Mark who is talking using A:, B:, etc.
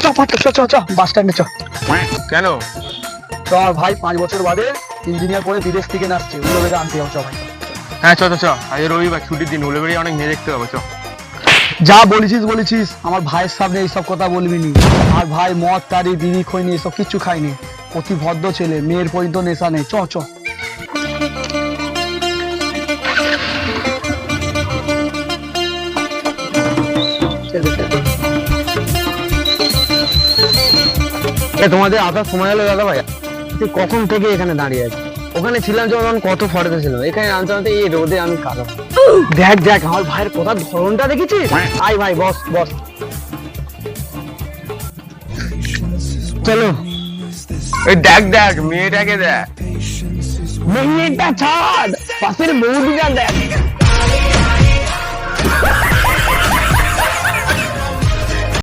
A: চ পাঠক চ চ চ বাস স্ট্যান্ডে চ।
B: কেন?
A: চ আমার ভাই 5 বছর বাদে ইঞ্জিনিয়ার করে বিদেশ থেকে আসছে, উল্টোবেগে আনতে যাও। চ ভাই
B: হ্যাঁ চ চ চ, আজ রবিবার ছুটির দিন, উলুবেড়িয়া অনেক মেয়ে দেখতে হবে, চ।
A: যা বলেছিস আমার ভাইয়ের সামনে এইসব কথা বলবি নি। আর ভাই মদ তারি বিড়ি খইনি এসব কিচ্ছু খাইনি, অতি ভদ্র ছেলে, মেয়ের পর্যন্ত নেশা নেই। চ চ
C: তোমাদের আসার সময় হলো দাদা ভাই, কখন থেকে এখানে দাঁড়িয়ে আছে? ওখানে ছিলাম যখন কত ফটোতে ছিল, এখানে আনতে আনতে এই রোদে আমি কালো। দেখ দেখ আমার ভাইয়ের কথার ধরনটা দেখেছিস? আই ভাই বস বস, চলো।
B: এই দেখ দেখ মেয়েটাকে দেখ।
C: মেয়েটা ছাড়, পাশের বৌদিটা দেখ।